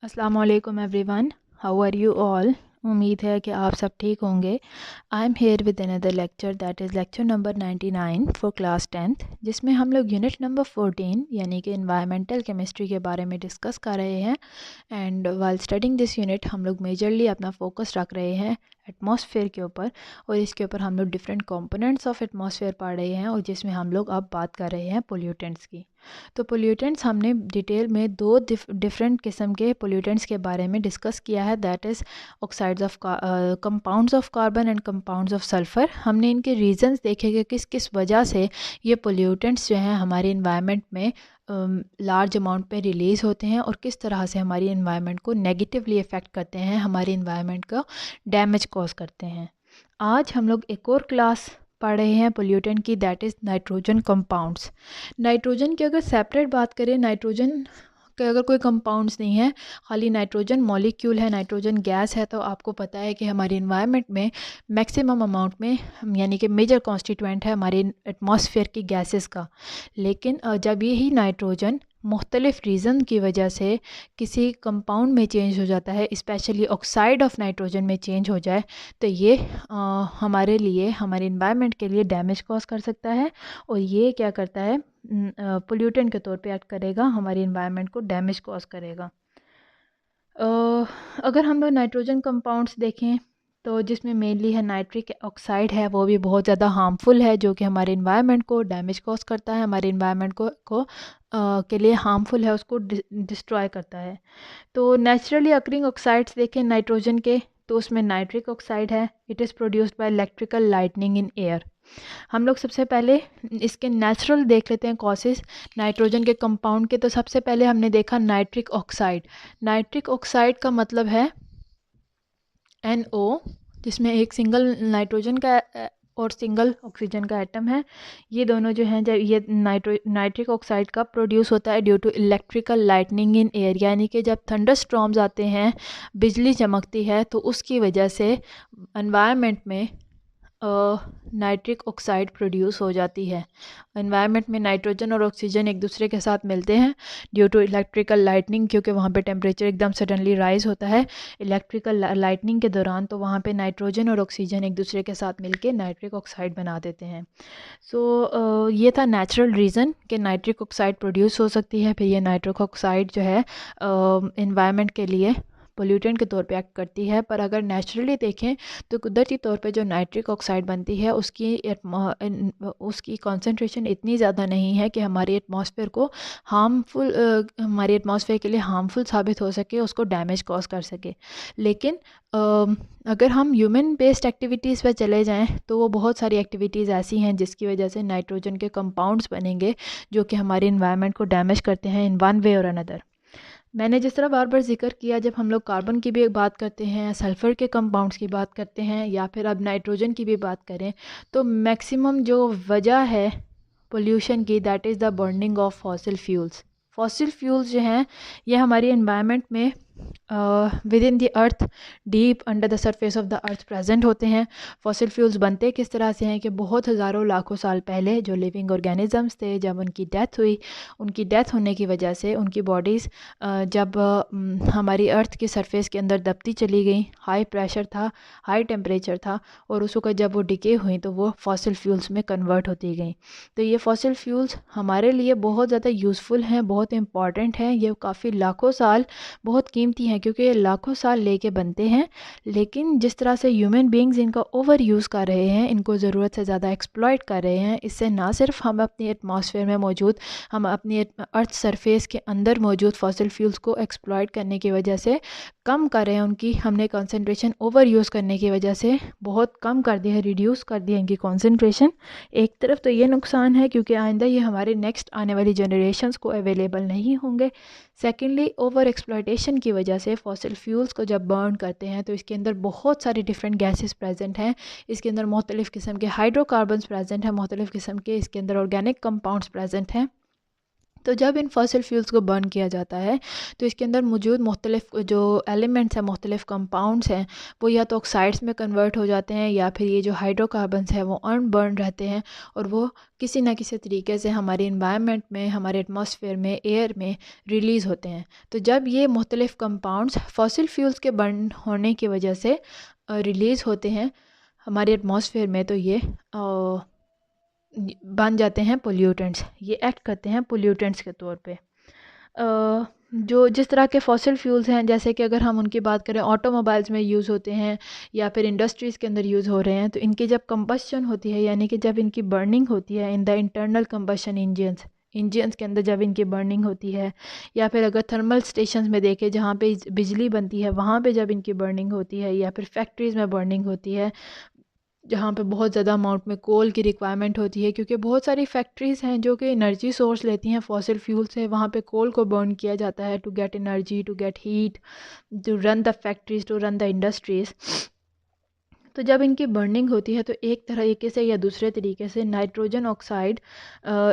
अस्सलाम वालेकुम everyone, how are you all. उम्मीद है कि आप सब ठीक होंगे। I am here with another lecture that is lecture number 99 for class 10th, जिसमें हम लोग यूनिट नंबर 14 यानी कि इन्वायरमेंटल केमिस्ट्री के बारे में डिस्कस कर रहे हैं। And while studying this unit हम लोग मेजरली अपना फोकस रख रहे हैं एटमॉस्फेयर के ऊपर, और इसके ऊपर हम लोग डिफरेंट कंपोनेंट्स ऑफ एटमॉस्फेयर पढ़ रहे हैं, और जिसमें हम लोग अब बात कर रहे हैं पोल्यूटेंट्स की। तो पोल्यूटेंट्स हमने डिटेल में दो डिफरेंट किस्म के पोल्यूटेंट्स के बारे में डिस्कस किया है, that is oxides of compounds of carbon and compounds of sulphur. हमने इनके रीजंस देखे कि किस किस वजह से ये पोल्यूटेंट्स जो हैं हमारे इन्वायरमेंट में लार्ज अमाउंट पे रिलीज़ होते हैं, और किस तरह से हमारी इन्वायरमेंट को नेगेटिवली इफ़ेक्ट करते हैं, हमारी इन्वायरमेंट को डैमेज कॉज करते हैं। आज हम लोग एक और क्लास पढ़ रहे हैं पोल्यूटेंट की, that is nitrogen compounds. Nitrogen की अगर सेपरेट बात करें, नाइट्रोजन के अगर कोई कंपाउंड्स नहीं है, खाली नाइट्रोजन मॉलिक्यूल है, नाइट्रोजन गैस है, तो आपको पता है कि हमारी इन्वायरमेंट में मैक्सिमम अमाउंट में यानी कि मेजर कॉन्स्टिट्यूएंट है हमारे एटमॉस्फेयर की गैसेस का। लेकिन जब यही नाइट्रोजन मुख्तलिफ़ रीज़न की वजह से किसी कंपाउंड में चेंज हो जाता है, स्पेशली ऑक्साइड ऑफ नाइट्रोजन में चेंज हो जाए, तो ये हमारे लिए, हमारे इन्वायरमेंट के लिए डैमेज कॉज कर सकता है, और ये क्या करता है, पोल्यूटेंट के तौर पे एक्ट करेगा, हमारी इन्वायरमेंट को डैमेज कॉज करेगा। अगर हम लोग नाइट्रोजन कंपाउंड्स देखें तो जिसमें मेनली है नाइट्रिक ऑक्साइड है, वो भी बहुत ज़्यादा हार्मफुल है, जो कि हमारे इन्वायरमेंट को डैमेज कॉज करता है, हमारे इन्वायरमेंट को के लिए हार्मफुल है, उसको डिस्ट्रॉय करता है। तो नेचुरली अकरिंग ऑक्साइड्स देखें नाइट्रोजन के, तो उसमें नाइट्रिक ऑक्साइड है, it is produced by electrical lightning in air. हम लोग सबसे पहले इसके नेचुरल देख लेते हैं कॉसेस नाइट्रोजन के कंपाउंड के। तो सबसे पहले हमने देखा नाइट्रिक ऑक्साइड। नाइट्रिक ऑक्साइड का मतलब है NO, जिसमें एक सिंगल नाइट्रोजन का और सिंगल ऑक्सीजन का एटम है। ये दोनों जो हैं, जब ये नाइट्रिक ऑक्साइड का प्रोड्यूस होता है due to electrical lightning in air, यानी कि जब थंडर स्टॉर्म्स आते हैं, बिजली चमकती है, तो उसकी वजह से एनवायरनमेंट में नाइट्रिक ऑक्साइड प्रोड्यूस हो जाती है। एनवायरनमेंट में नाइट्रोजन और ऑक्सीजन एक दूसरे के साथ मिलते हैं ड्यू टू इलेक्ट्रिकल लाइटनिंग, क्योंकि वहाँ पे टेम्परेचर एकदम सडनली राइज होता है इलेक्ट्रिकल लाइटनिंग के दौरान, तो वहाँ पे नाइट्रोजन और ऑक्सीजन एक दूसरे के साथ मिलके नाइट्रिक ऑक्साइड बना देते हैं। सो ये था नेचुरल रीज़न कि नाइट्रिक ऑक्साइड प्रोड्यूस हो सकती है। फिर ये नाइट्रिक ऑक्साइड जो है एनवायरनमेंट के लिए पोल्यूटेंट के तौर पे एक्ट करती है। पर अगर नेचुरली देखें तो कुदरती तौर पे जो नाइट्रिक ऑक्साइड बनती है उसकी कॉन्सेंट्रेशन इतनी ज़्यादा नहीं है कि हमारी एटमॉस्फेयर को हमारी एटमॉस्फेयर के लिए हार्मफुल साबित हो सके, उसको डैमेज कॉज कर सके। लेकिन अगर हम ह्यूमन बेस्ड एक्टिविटीज़ पे चले जाएं, तो वो बहुत सारी एक्टिविटीज़ ऐसी हैं जिसकी वजह से नाइट्रोजन के कंपाउंड्स बनेंगे जो कि हमारे इन्वायरमेंट को डैमेज करते हैं इन वन वे और अनदर। मैंने जिस तरह बार बार जिक्र किया, जब हम लोग कार्बन की भी बात करते हैं, सल्फ़र के कंपाउंड्स की बात करते हैं, या फिर अब नाइट्रोजन की भी बात करें, तो मैक्सिमम जो वजह है पोल्यूशन की, that is the burning of fossil fuels. Fossil fuels जो हैं ये हमारी एनवायरनमेंट में with in the earth, deep under the surface of the earth present होते हैं। फॉसिल फ्यूल्स बनते किस तरह से हैं कि बहुत हज़ारों लाखों साल पहले जो लिविंग ऑर्गेनिजम्स थे, जब उनकी डेथ हुई, उनकी डेथ होने की वजह से उनकी बॉडीज़ जब हमारी अर्थ की सरफेस के अंदर दबती चली गई, हाई प्रेशर था, हाई टेम्परेचर था, और उस वक्त जब वो डिके हुई तो वो फॉसिल फ्यूल्स में कन्वर्ट होती गई। तो ये फॉसिल फ्यूल्स हमारे लिए बहुत ज़्यादा यूज़फुल हैं, बहुत इंपॉर्टेंट हैं। ये काफ़ी लाखों साल बहुत कीमती हैं, क्योंकि ये लाखों साल लेके बनते हैं। लेकिन जिस तरह से ह्यूमन बींग्स इनका ओवर यूज़ कर रहे हैं, इनको ज़रूरत से ज़्यादा एक्सप्लॉइट कर रहे हैं, इससे ना सिर्फ हम अपनी एटमॉस्फेयर में मौजूद, हम अपनी अर्थ सरफेस के अंदर मौजूद फॉसिल फ्यूल्स को एक्सप्लॉइट करने की वजह से कम कर रहे हैं, उनकी हमने कंसंट्रेशन ओवर यूज़ करने की वजह से बहुत कम कर दिया है, रिड्यूस कर दिया इनकी कंसंट्रेशन। एक तरफ तो ये नुकसान है क्योंकि आइंदा ये हमारे नेक्स्ट आने वाली जनरेशन्स को अवेलेबल नहीं होंगे। सेकेंडली, ओवर एक्सप्लॉयटेशन की वजह से फॉसिल फ्यूल्स को जब बर्न करते हैं तो इसके अंदर बहुत सारी डिफरेंट गैसेस प्रेजेंट हैं। इसके अंदर मुख्तलिफ़ किस्म के हाइड्रोकार्बन्स प्रेजेंट हैं, मुख्तलिफ़ किस्म के इसके अंदर ऑर्गेनिक कंपाउंड्स प्रेजेंट हैं, तो जब इन फॉसिल फ्यूल्स को बर्न किया जाता है तो इसके अंदर मौजूद मुख्तलिफ जो एलिमेंट्स हैं, मुख्तलिफ कंपाउंड्स हैं, वो या तो ऑक्साइड्स में कन्वर्ट हो जाते हैं या फिर ये जो हाइड्रोकार्बन्स हैं वो अनबर्न रहते हैं और वो किसी न किसी तरीके से हमारे इन्वायरमेंट में, हमारे एटमॉस्फेयर में, एयर में रिलीज़ होते हैं। तो जब ये मुख्तलिफ कंपाउंड्स फॉसिल फ्यूल्स के बर्न होने की वजह से रिलीज़ होते हैं हमारे एटमॉस्फेयर में, तो ये बन जाते हैं पोल्यूटेंट्स, ये एक्ट करते हैं पोल्यूटेंट्स के तौर पे। जो जिस तरह के फॉसिल फ्यूल्स हैं, जैसे कि अगर हम उनकी बात करें, ऑटोमोबाइल्स में यूज़ होते हैं या फिर इंडस्ट्रीज़ के अंदर यूज़ हो रहे हैं, तो इनकी जब कंबस्शन होती है, यानी कि जब इनकी बर्निंग होती है in the internal combustion engines के अंदर जब इनकी बर्निंग होती है, या फिर अगर थर्मल स्टेशंस में देखें जहाँ पे बिजली बनती है वहाँ पे जब इनकी बर्निंग होती है, या फिर फैक्ट्रीज़ में बर्निंग होती है जहाँ पे बहुत ज़्यादा अमाउंट में कोल की रिक्वायरमेंट होती है, क्योंकि बहुत सारी फैक्ट्रीज़ हैं जो कि एनर्जी सोर्स लेती हैं फॉसिल फ्यूल से, वहाँ पे कोल को बर्न किया जाता है to get energy, to get heat, to run the factories, to run the industries. तो जब इनकी बर्निंग होती है तो एक तरीके से या दूसरे तरीके से nitrogen oxide,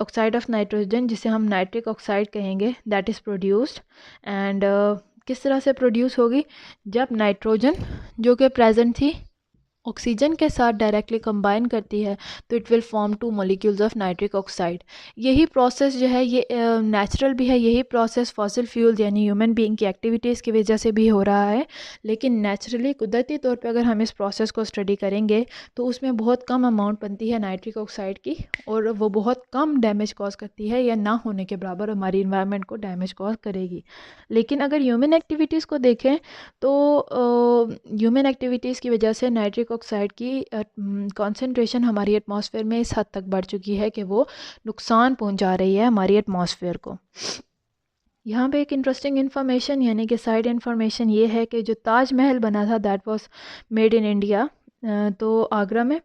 oxide of nitrogen, जिसे हम नाइट्रिक ऑक्साइड कहेंगे, दैट इज़ प्रोड्यूस्ड। एंड किस तरह से प्रोड्यूस होगी? जब नाइट्रोजन जो कि प्रेजेंट थी ऑक्सीजन के साथ डायरेक्टली कंबाइन करती है तो it will form 2 molecules of nitric oxide. यही प्रोसेस जो है ये नेचुरल भी है, यही प्रोसेस फॉसिल फ्यूल्स यानी ह्यूमन बीइंग की एक्टिविटीज़ की वजह से भी हो रहा है, लेकिन नेचुरली कुदरती तौर पे अगर हम इस प्रोसेस को स्टडी करेंगे तो उसमें बहुत कम अमाउंट बनती है नाइट्रिक ऑक्साइड की और वो बहुत कम डैमेज कॉज करती है या ना होने के बराबर हमारी इन्वायरमेंट को डैमेज कॉज करेगी। लेकिन अगर ह्यूमन एक्टिविटीज़ को देखें तो ह्यूमन एक्टिविटीज़ की वजह से नाइट्रिक ऑक्साइड की कंसंट्रेशन हमारी एटमॉस्फेयर में इस हद तक बढ़ चुकी है कि वो नुकसान पहुंचा रही है हमारी एटमॉस्फेयर को। यहाँ पे एक इंटरेस्टिंग इन्फॉर्मेशन यानी कि साइड इन्फॉर्मेशन ये है कि जो ताजमहल बना था that was made in India, तो आगरा में,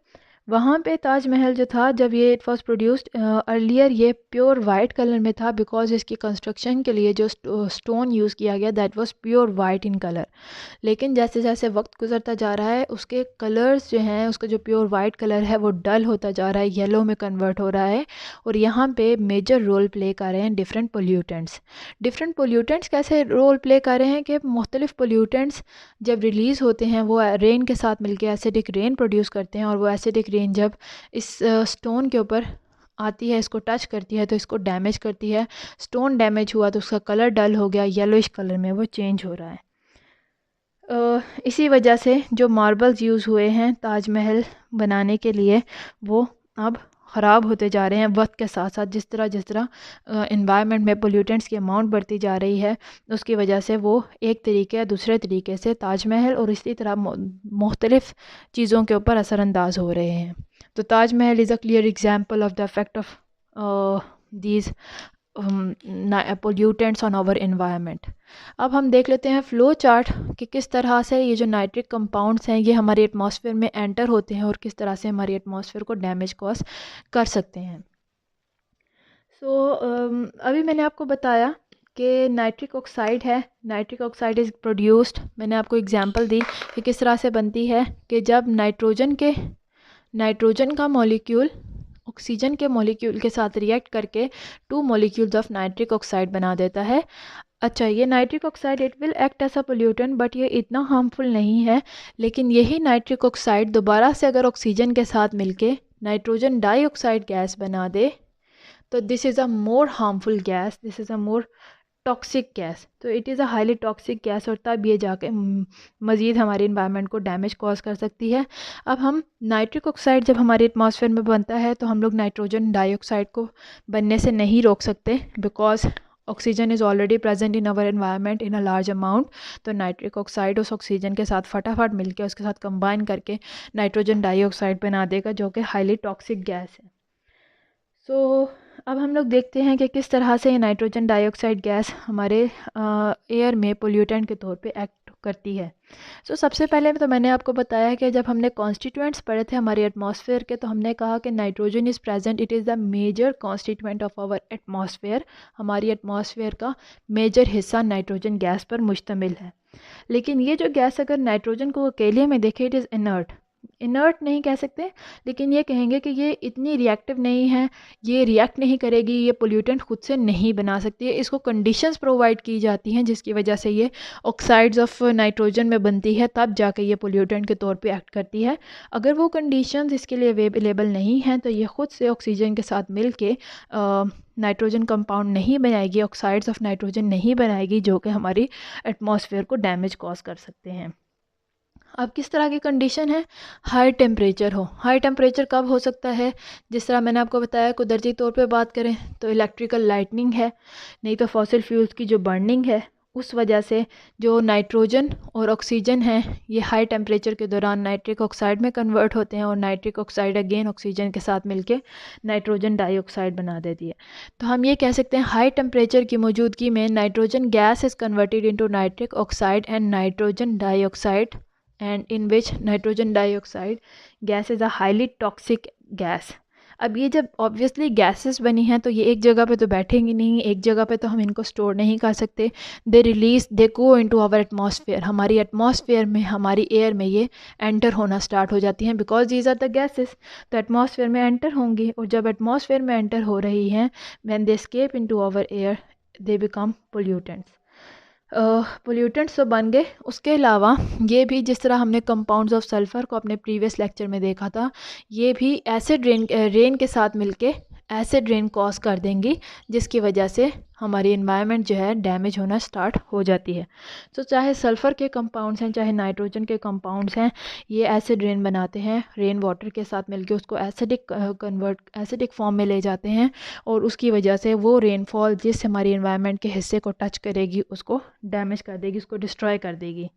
वहाँ पे ताजमहल जो था जब ये इट वाज प्रोड्यूस्ड अर्लियर ये प्योर वाइट कलर में था, बिकॉज इसकी कंस्ट्रक्शन के लिए जो स्टोन यूज़ किया गया that was pure white in colour. लेकिन जैसे जैसे वक्त गुजरता जा रहा है उसके कलर्स जो हैं, उसका जो प्योर वाइट कलर है वो डल होता जा रहा है, येलो में कन्वर्ट हो रहा है। और यहाँ पे मेजर रोल प्ले कर रहे हैं डिफरेंट पोल्यूटेंट्स। डिफरेंट पोल्यूटेंट्स कैसे रोल प्ले कर रहे हैं कि मुख्तलिफ पोल्यूटेंट्स जब रिलीज़ होते हैं वो रेन के साथ मिलकर एसिडिक रेन प्रोड्यूस करते हैं, और वो एसिडिक रेन जब इस स्टोन के ऊपर आती है, इसको टच करती है तो इसको डैमेज करती है। स्टोन डैमेज हुआ तो उसका कलर डल हो गया, येलोइश कलर में वो चेंज हो रहा है। इसी वजह से जो मार्बल्स यूज़ हुए हैं ताजमहल बनाने के लिए वो अब ख़राब होते जा रहे हैं वक्त के साथ साथ। जिस तरह इन्वायरमेंट में पोल्यूटेंट्स की अमाउंट बढ़ती जा रही है उसकी वजह से वो एक तरीके या दूसरे तरीके से ताजमहल और इसी तरह मुख्तलिफ़ चीज़ों के ऊपर असरअंदाज हो रहे हैं। तो Taj Mahal is a clear example of the effect of these pollutants on our environment. अब हम देख लेते हैं फ्लो चार्ट कि किस तरह से ये जो नाइट्रिक कंपाउंड्स हैं ये हमारे एटमॉस्फेयर में एंटर होते हैं और किस तरह से हमारी एटमॉस्फेयर को डैमेज कॉज कर सकते हैं। अभी मैंने आपको बताया कि नाइट्रिक ऑक्साइड है, नाइट्रिक ऑक्साइड इज़ प्रोड्यूस्ड, मैंने आपको एग्जांपल दी कि किस तरह से बनती है कि जब नाइट्रोजन का मॉलिक्यूल ऑक्सीजन के मॉलिक्यूल के साथ रिएक्ट करके 2 मॉलिक्यूल्स ऑफ नाइट्रिक ऑक्साइड बना देता है। अच्छा, ये nitric oxide it will act as a pollutant but ये इतना हार्मफुल नहीं है, लेकिन यही नाइट्रिक ऑक्साइड दोबारा से अगर ऑक्सीजन के साथ मिलके नाइट्रोजन डाइऑक्साइड गैस बना दे तो this is a more harmful gas, this is a more toxic gas. तो it is a highly toxic gas और तब ये जाके मज़ीद हमारे इन्वायरमेंट को डैमेज कॉज कर सकती है। अब हम नाइट्रिक ऑक्साइड जब हमारे एटमॉस्फेयर में बनता है तो हम लोग नाइट्रोजन डाइऑक्साइड को बनने से नहीं रोक सकते, because oxygen is already present in our environment in a large amount. तो नाइट्रिक ऑक्साइड उस ऑक्सीजन के साथ फटाफट मिलकर उसके साथ कंबाइन करके नाइट्रोजन डाइऑक्साइड बना देगा जो कि हाईली टॉक्सिक गैस है। अब हम लोग देखते हैं कि किस तरह से नाइट्रोजन डाइऑक्साइड गैस हमारे एयर में पोल्यूटेंट के तौर पे एक्ट करती है। सबसे पहले तो मैंने आपको बताया कि जब हमने कॉन्स्टिट्यूएंट्स पढ़े थे हमारे एटमॉस्फेयर के तो हमने कहा कि nitrogen is present, it is the major constituent of our atmosphere. हमारी एटमॉस्फेयर का मेजर हिस्सा नाइट्रोजन गैस पर मुश्तमिल है। लेकिन ये जो गैस अगर नाइट्रोजन को अकेले में देखे इट इज़ इनर्ट, इनर्ट नहीं कह सकते, लेकिन ये कहेंगे कि ये इतनी रिएक्टिव नहीं है, ये रिएक्ट नहीं करेगी, ये पोल्यूटेंट खुद से नहीं बना सकती है। इसको कंडीशंस प्रोवाइड की जाती हैं जिसकी वजह से ये ऑक्साइड्स ऑफ नाइट्रोजन में बनती है, तब जाके ये पोल्यूटेंट के तौर पे एक्ट करती है। अगर वो कंडीशंस इसके लिए अवेलेबल नहीं हैं तो ये ख़ुद से ऑक्सीजन के साथ मिल के नाइट्रोजन कंपाउंड नहीं बनाएगी, ऑक्साइड्स ऑफ नाइट्रोजन नहीं बनाएगी, जो कि हमारी एटमॉस्फेयर को डैमेज कॉज कर सकते हैं। अब किस तरह की कंडीशन है? हाई टेम्परेचर हो। हाई टेम्परेचर कब हो सकता है? जिस तरह मैंने आपको बताया, कुदरती तौर पे बात करें तो इलेक्ट्रिकल लाइटनिंग है, नहीं तो फॉसिल फ्यूल्स की जो बर्निंग है, उस वजह से जो नाइट्रोजन और ऑक्सीजन है ये हाई टेम्परेचर के दौरान नाइट्रिक ऑक्साइड में कन्वर्ट होते हैं और नाइट्रिक ऑक्साइड अगेन ऑक्सीजन के साथ मिलके नाइट्रोजन डाइऑक्साइड बना देती है। तो हम ये कह सकते हैं हाई टेम्परेचर की मौजूदगी में nitrogen gas is converted into nitric oxide and nitrogen dioxide, and in which nitrogen dioxide gas is a highly toxic gas। अब ये जब ऑब्वियसली गैसेस बनी हैं तो ये एक जगह पे तो बैठेंगी नहीं, एक जगह पे तो हम इनको स्टोर नहीं कर सकते। दे गो इनटू आवर एटमॉस्फेयर, हमारी एटमॉस्फेयर में, हमारी एयर में ये एंटर होना स्टार्ट हो जाती हैं, because these are the gases. तो एटमॉस्फेयर में एंटर होंगी, और जब एटमॉस्फेयर में एंटर हो रही हैं, when they escape into our air they become pollutants. Pollutants तो बन गए। उसके अलावा ये भी, जिस तरह हमने कंपाउंड्स ऑफ सल्फ़र को अपने प्रीवियस लेक्चर में देखा था, ये भी एसिड रेन के साथ मिलके एसिड रेन कॉज कर देंगी, जिसकी वजह से हमारी एनवायरनमेंट जो है डैमेज होना स्टार्ट हो जाती है। तो चाहे सल्फ़र के कंपाउंड्स हैं, चाहे नाइट्रोजन के कंपाउंड्स हैं, ये एसिड रेन बनाते हैं, रेन वाटर के साथ मिलके उसको एसिडिक फॉर्म में ले जाते हैं, और उसकी वजह से वो रेनफॉल जिस हमारी एनवायरनमेंट के हिस्से को टच करेगी उसको डैमेज कर देगी, उसको डिस्ट्रॉय कर देगी।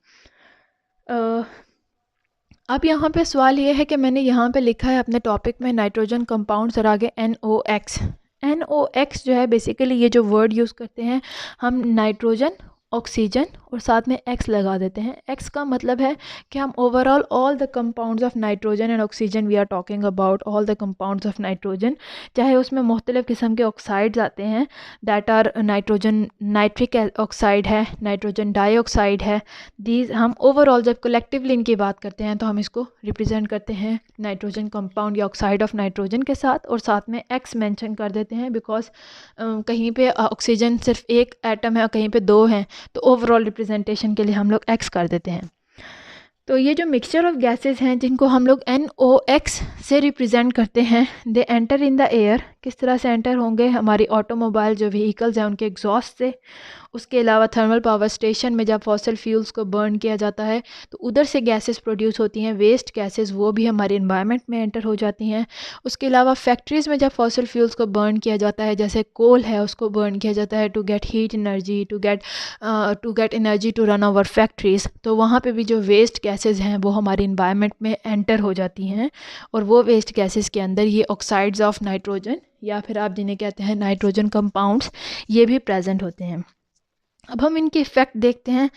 अब यहाँ पे सवाल ये है कि मैंने यहाँ पे लिखा है अपने टॉपिक में नाइट्रोजन कंपाउंड्स और आगे NOx। NOx जो है बेसिकली ये जो वर्ड यूज़ करते हैं हम, नाइट्रोजन, ऑक्सीजन और साथ में X लगा देते हैं। X का मतलब है कि हम overall all the compounds of nitrogen and oxygen, we are talking about all the compounds of nitrogen, चाहे उसमें मुख्तलिफ़ किस्म के ऑक्साइड्स आते हैं, that are nitrogen, nitric oxide है, नाइट्रोजन डाइऑक्साइड है। दीज हम ओवरऑल जब कलेक्टिवली इनकी बात करते हैं तो हम इसको रिप्रेजेंट करते हैं नाइट्रोजन कंपाउंड या ऑक्साइड ऑफ नाइट्रोजन के साथ, और साथ में X मेंशन कर देते हैं, बिकॉज कहीं पे ऑक्सीजन सिर्फ एक एटम है और कहीं पे दो हैं, तो ओवरऑल रिप्रेजेंटेशन के लिए हम लोग X कर देते हैं। तो ये जो मिक्सचर ऑफ गैसेस हैं जिनको हम लोग NOx से रिप्रेजेंट करते हैं, they enter in the air. किस तरह से एंटर होंगे? हमारी ऑटोमोबाइल जो व्हीकल्स हैं उनके एग्जॉस्ट से। उसके अलावा थर्मल पावर स्टेशन में जब फॉसिल फ्यूल्स को बर्न किया जाता है तो उधर से गैसेस प्रोड्यूस होती हैं, वेस्ट गैसेस, वो भी हमारे इन्वायरमेंट में एंटर हो जाती हैं। उसके अलावा फैक्ट्रीज़ में जब फॉसिल फ्यूल्स को बर्न किया जाता है, जैसे कोल है उसको बर्न किया जाता है to get heat energy, to get energy to run our factories, तो वहाँ पे भी जो वेस्ट गैसेस हैं वो हमारे इन्वायरमेंट में एंटर हो जाती हैं, और वो वेस्ट गैसेस के अंदर ये ऑक्साइड्स ऑफ नाइट्रोजन या फिर आप जिन्हें कहते हैं नाइट्रोजन कंपाउंड्स, ये भी प्रेजेंट होते हैं। अब हम इनके इफ़ेक्ट देखते हैं।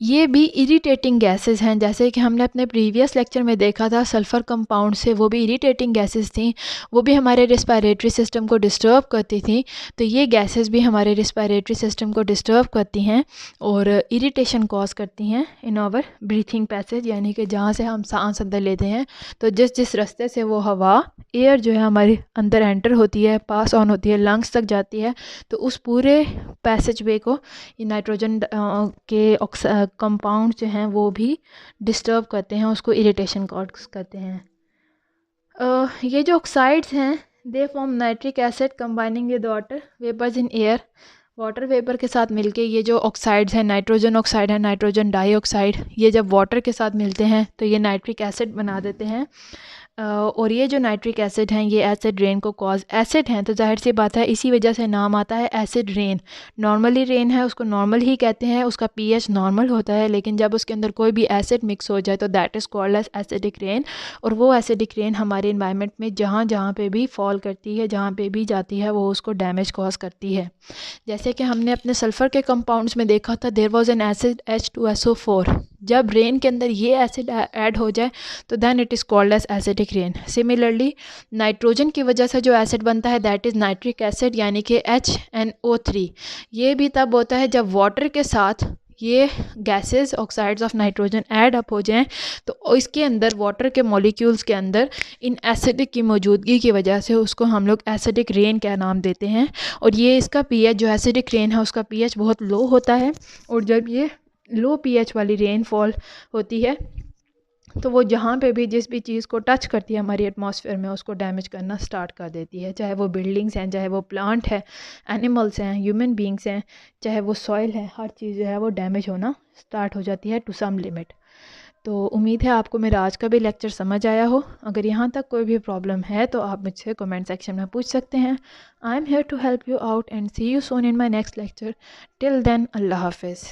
ये भी इरिटेटिंग गैसेस हैं, जैसे कि हमने अपने प्रीवियस लेक्चर में देखा था सल्फ़र कंपाउंड से, वो भी इरिटेटिंग गैसेस थी, वो भी हमारे रिस्पायरेटरी सिस्टम को डिस्टर्ब करती थी। तो ये गैसेस भी हमारे रिस्पायरेटरी सिस्टम को डिस्टर्ब करती हैं और इरिटेशन कॉज करती हैं इन आवर ब्रीथिंग पैसेज, यानी कि जहाँ से हम सांस अंदर लेते हैं, तो जिस रास्ते से वो हवा, एयर जो है हमारे अंदर एंटर होती है, पास ऑन होती है, लंग्स तक जाती है, तो उस पूरे पैसेज वे को नाइट्रोजन के कंपाउंड जो हैं वो भी डिस्टर्ब करते हैं, उसको इरिटेशन कॉज करते हैं। ये जो ऑक्साइड्स हैं, they form nitric acid combining with water vapours in air. Water vapour के साथ मिलके ये जो ऑक्साइड्स हैं, नाइट्रोजन ऑक्साइड है, नाइट्रोजन डाइऑक्साइड, ये जब वाटर के साथ मिलते हैं तो ये नाइट्रिक एसिड बना देते हैं। और ये जो नाइट्रिक एसिड हैं ये एसिड रेन को कॉज, एसिड हैं तो जाहिर सी बात है इसी वजह से नाम आता है एसिड रेन। नॉर्मली रेन है उसको नॉर्मल ही कहते हैं, उसका pH नॉर्मल होता है, लेकिन जब उसके अंदर कोई भी एसिड मिक्स हो जाए तो that is called as acidic rain. और वो एसिडिक रेन हमारे इन्वायरमेंट में जहाँ जहाँ पे भी फॉल करती है, जहाँ पे भी जाती है, वो उसको डैमेज कॉज करती है। जैसे कि हमने अपने सल्फ़र के कंपाउंड्स में देखा था, there was an acid H2SO4। जब रेन के अंदर ये एसिड ऐड हो जाए तो then it is called as acidic rain. Similarly nitrogen की वजह से जो एसिड बनता है दैट इज़ नाइट्रिक एसिड, यानी कि HNO3। ये भी तब होता है जब वाटर के साथ ये gases oxides of nitrogen add up हो जाएं तो इसके अंदर वाटर के मॉलिक्यूल्स के अंदर इन एसिडिक की मौजूदगी की वजह से उसको हम लोग एसिडिक रेन का नाम देते हैं। और ये इसका पीएच जो एसिडिक रेन है उसका पीएच बहुत लो होता है, और जब ये लो पीएच वाली रेनफॉल होती है तो वो जहाँ पे भी जिस भी चीज़ को टच करती है हमारी एटमॉस्फेयर में उसको डैमेज करना स्टार्ट कर देती है, चाहे वो बिल्डिंग्स हैं, चाहे वो प्लांट है, एनिमल्स हैं, ह्यूमन बींग्स हैं, चाहे वो सॉइल है, हर चीज़ जो है वो डैमेज होना स्टार्ट हो जाती है टू सम लिमिट। तो उम्मीद है आपको मेरा आज का भी लेक्चर समझ आया हो। अगर यहाँ तक कोई भी प्रॉब्लम है तो आप मुझसे कमेंट सेक्शन में पूछ सकते हैं। I am here to help you out and see you soon in my next lecture. Till then, अल्लाह हाफिज़।